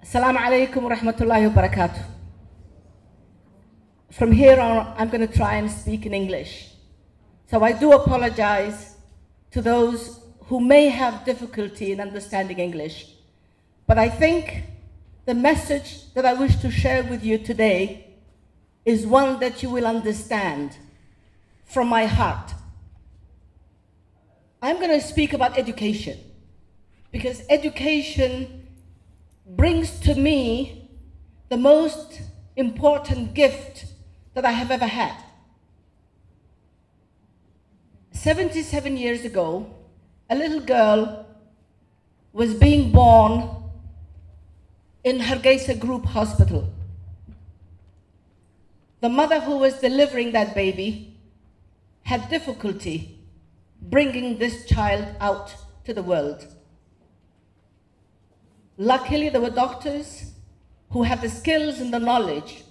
Assalamu alaikum wa rahmatullahi wa barakatuh. From here on, I'm going to try and speak in English. So I do apologize to those who may have difficulty in understanding English. But I think the message that I wish to share with you today is one that you will understand from my heart. I'm going to speak about education, because education brings to me the most important gift that I have ever had. 77 years ago, a little girl was being born in Hargeisa Group Hospital. The mother who was delivering that baby had difficulty bringing this child out to the world. Luckily, there were doctors who had the skills and the knowledge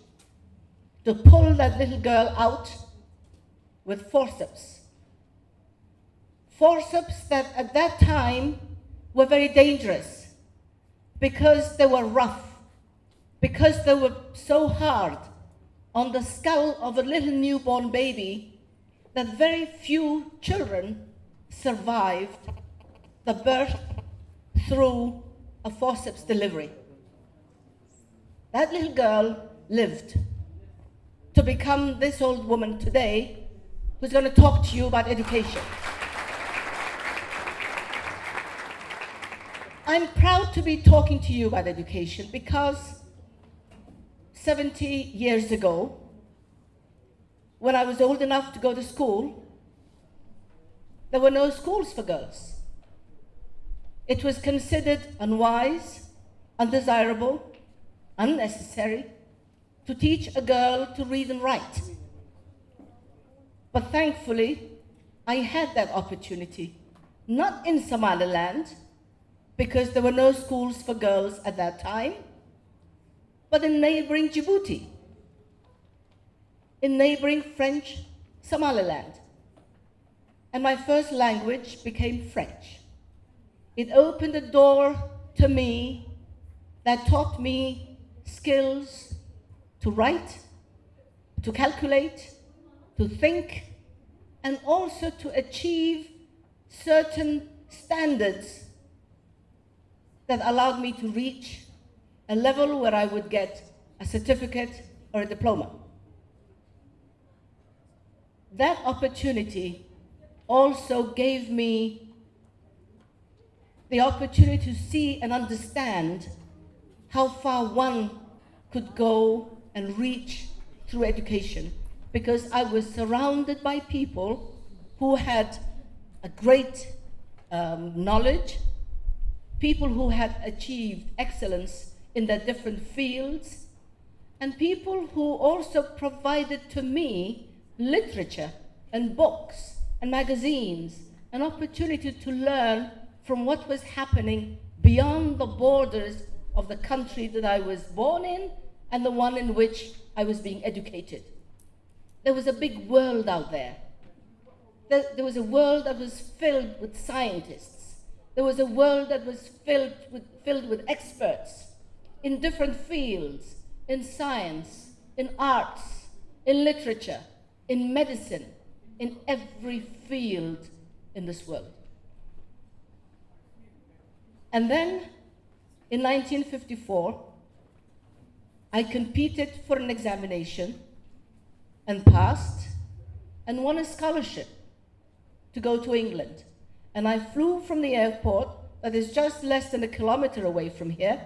to pull that little girl out with forceps. Forceps that at that time were very dangerous because they were rough, because they were so hard on the skull of a little newborn baby that very few children survived the birth through a forceps delivery. That little girl lived to become this old woman today who's going to talk to you about education. I'm proud to be talking to you about education because 70 years ago, when I was old enough to go to school, there were no schools for girls. It was considered unwise, undesirable, unnecessary to teach a girl to read and write. But thankfully, I had that opportunity, not in Somaliland, because there were no schools for girls at that time, but in neighboring Djibouti, in neighboring French Somaliland. And my first language became French. It opened a door to me that taught me skills to write, to calculate, to think, and also to achieve certain standards that allowed me to reach a level where I would get a certificate or a diploma. That opportunity also gave me the opportunity to see and understand how far one could go and reach through education, because I was surrounded by people who had a great knowledge, people who had achieved excellence in their different fields, and people who also provided to me literature and books and magazines, an opportunity to learn from what was happening beyond the borders of the country that I was born in and the one in which I was being educated. There was a big world out there. There was a world that was filled with scientists. There was a world that was filled with experts in different fields, in science, in arts, in literature, in medicine, in every field in this world. And then, in 1954, I competed for an examination and passed and won a scholarship to go to England. And I flew from the airport that is just less than a kilometer away from here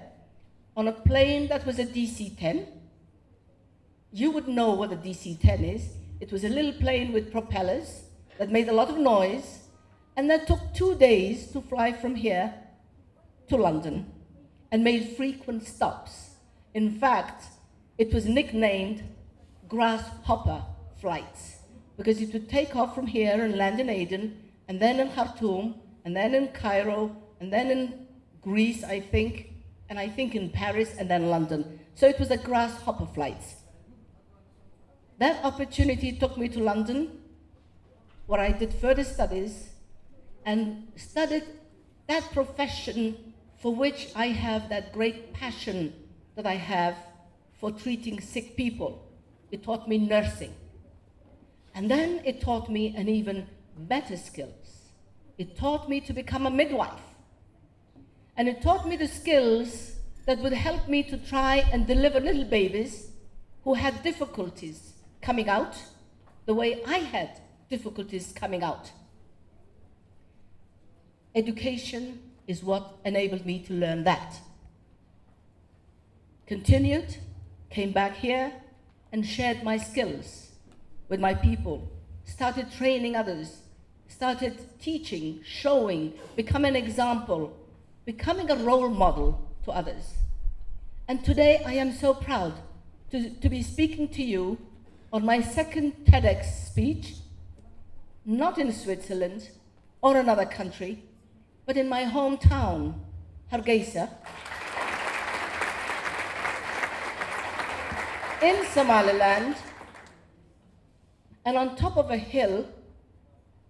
on a plane that was a DC-10. You would know what a DC-10 is. It was a little plane with propellers that made a lot of noise, and that took 2 days to fly from here to London and made frequent stops. In fact, it was nicknamed grasshopper flights because it would take off from here and land in Aden, and then in Khartoum, and then in Cairo, and then in Greece, I think, and I think in Paris, and then London. So it was a grasshopper flights. That opportunity took me to London, where I did further studies and studied that profession for which I have that great passion that I have for treating sick people. It taught me nursing. And then it taught me an even better skills. It taught me to become a midwife. And it taught me the skills that would help me to try and deliver little babies who had difficulties coming out the way I had difficulties coming out. Education is what enabled me to learn that. Continued, came back here, and shared my skills with my people, started training others, started teaching, showing, becoming an example, becoming a role model to others. And today I am so proud to be speaking to you on my second TEDx speech, not in Switzerland or another country, but in my hometown, Hargeisa, in Somaliland, and on top of a hill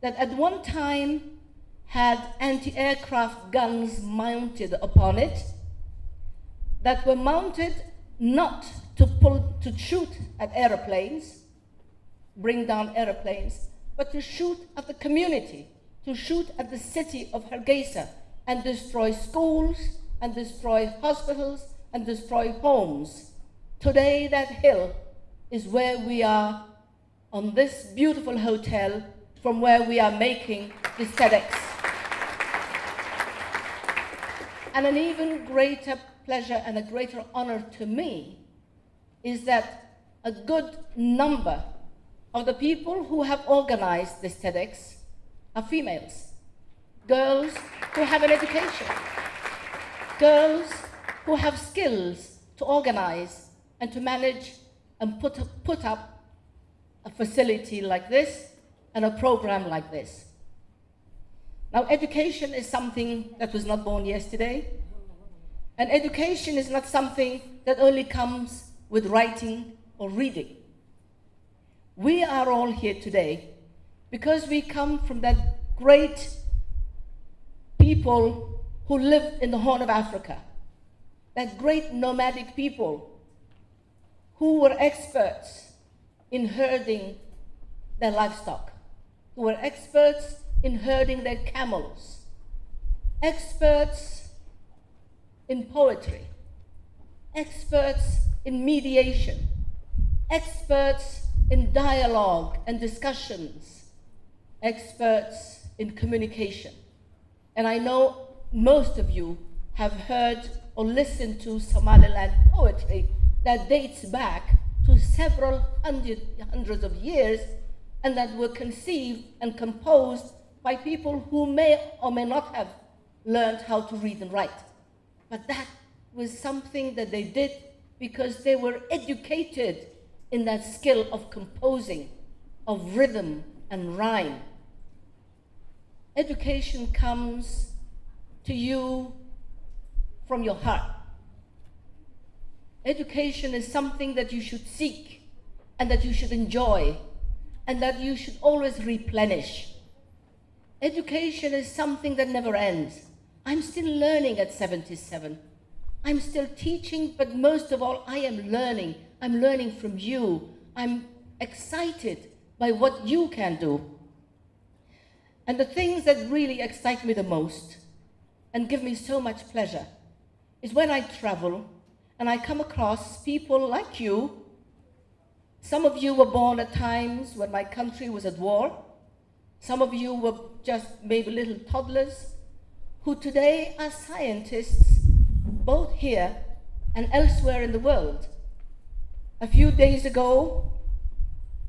that at one time had anti-aircraft guns mounted upon it, that were mounted not to shoot at airplanes, bring down airplanes, but to shoot at the community, to shoot at the city of Hargeisa and destroy schools and destroy hospitals and destroy homes. Today that hill is where we are on this beautiful hotel from where we are making this TEDx. And an even greater pleasure and a greater honor to me is that a good number of the people who have organized this TEDx are females, girls who have an education, girls who have skills to organize and to manage and put up a facility like this and a program like this. Now, education is something that was not born yesterday, and education is not something that only comes with writing or reading. We are all here today because we come from that great people who lived in the Horn of Africa, that great nomadic people who were experts in herding their livestock, who were experts in herding their camels, experts in poetry, experts in mediation, experts in dialogue and discussions, experts in communication. And I know most of you have heard or listened to Somaliland poetry that dates back to several hundreds of years and that were conceived and composed by people who may or may not have learned how to read and write. But that was something that they did because they were educated in that skill of composing, of rhythm and rhyme. Education comes to you from your heart. Education is something that you should seek and that you should enjoy and that you should always replenish. Education is something that never ends. I'm still learning at 77. I'm still teaching, but most of all, I am learning. I'm learning from you. I'm excited by what you can do. And the things that really excite me the most and give me so much pleasure is when I travel and I come across people like you. Some of you were born at times when my country was at war. Some of you were just maybe little toddlers who today are scientists both here and elsewhere in the world. A few days ago,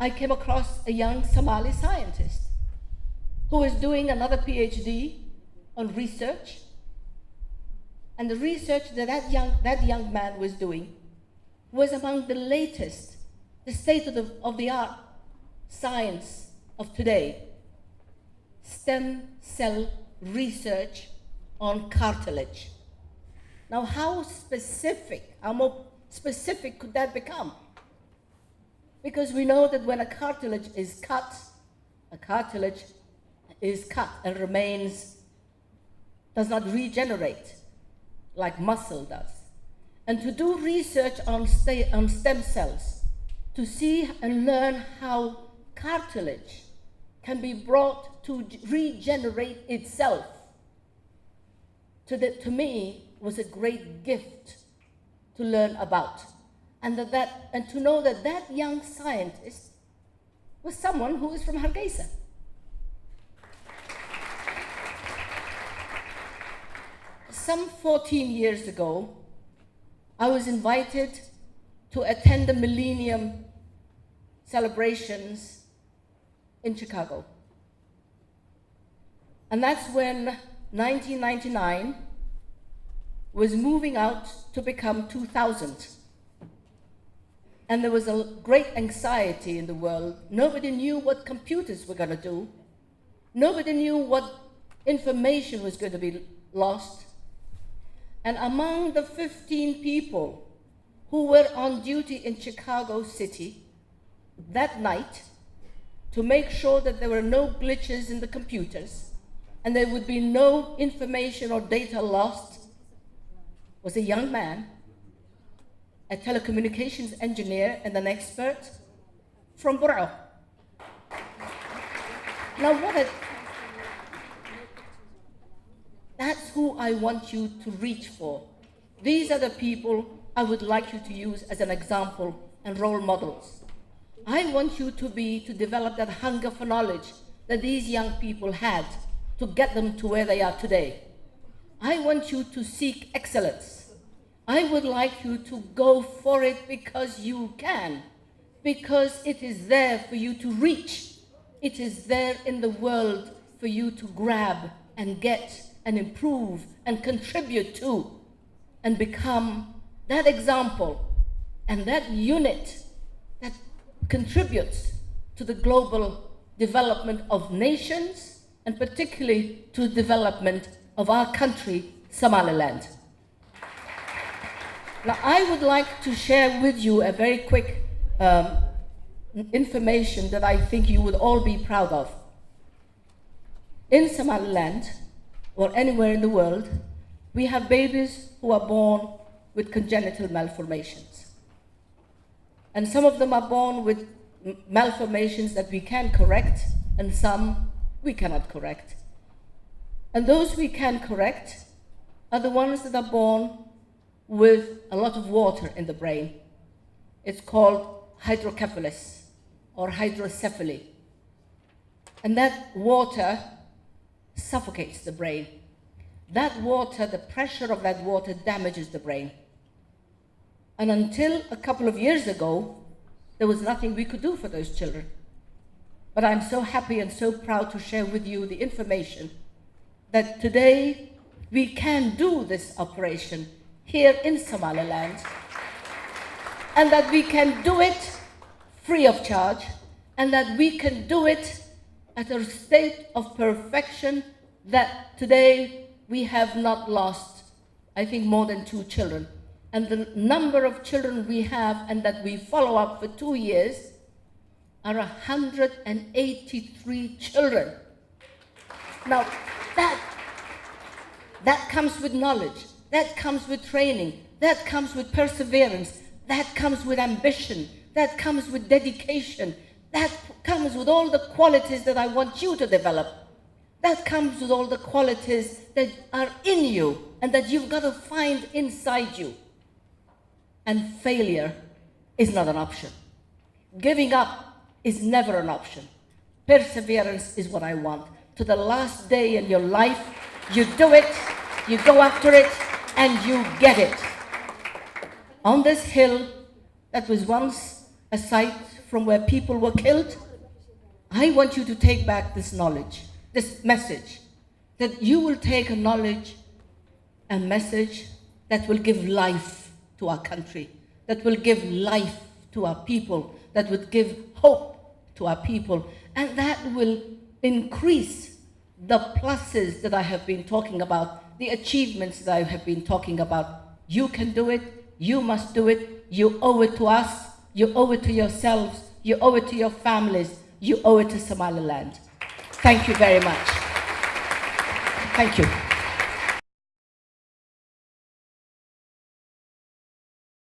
I came across a young Somali scientist who was doing another PhD on research. And the research that that young man was doing was among the latest, the state of the art science of today. Stem cell research on cartilage. Now, how more specific could that become? Because we know that when a cartilage is cut and remains, does not regenerate. like muscle does, and to do research on stem cells, to see and learn how cartilage can be brought to regenerate itself, to me was a great gift to learn about. And to know that that young scientist was someone who is from Hargeisa. Some 14 years ago, I was invited to attend the Millennium celebrations in Chicago. And that's when 1999 was moving out to become 2000. And there was a great anxiety in the world. Nobody knew what computers were going to do. Nobody knew what information was going to be lost. And among the 15 people who were on duty in Chicago City that night to make sure that there were no glitches in the computers and there would be no information or data lost was a young man, a telecommunications engineer and an expert from Burao. Now that's who I want you to reach for. These are the people I would like you to use as an example and role models. I want you to develop that hunger for knowledge that these young people had to get them to where they are today. I want you to seek excellence. I would like you to go for it because you can, because it is there for you to reach. It is there in the world for you to grab and get and improve and contribute to and become that example and that unit that contributes to the global development of nations and particularly to the development of our country, Somaliland. Now, I would like to share with you a very quick information that I think you would all be proud of. In Somaliland, or anywhere in the world, we have babies who are born with congenital malformations. And some of them are born with malformations that we can correct, and some we cannot correct. And those we can correct are the ones that are born with a lot of water in the brain. It's called hydrocephalus or hydrocephaly. And that water suffocates the brain. That water, the pressure of that water damages the brain. And until a couple of years ago, there was nothing we could do for those children. But I'm so happy and so proud to share with you the information that today we can do this operation here in Somaliland, and that we can do it free of charge, and that we can do it at a state of perfection that today we have not lost, I think, more than 2 children. And the number of children we have and that we follow up for 2 years are 183 children. Now, that comes with knowledge, that comes with training, that comes with perseverance, that comes with ambition, that comes with dedication, that comes with all the qualities that I want you to develop. That comes with all the qualities that are in you and that you've got to find inside you. And failure is not an option. Giving up is never an option. Perseverance is what I want. To the last day in your life, you do it, you go after it, and you get it. On this hill that was once a site from where people were killed, I want you to take back this knowledge, this message, that you will take a knowledge and message that will give life to our country, that will give life to our people, that would give hope to our people, and that will increase the pluses that I have been talking about, the achievements that I have been talking about. You can do it, you must do it, you owe it to us, you owe it to yourselves, you owe it to your families, you owe it to Somaliland. Thank you very much. Thank you.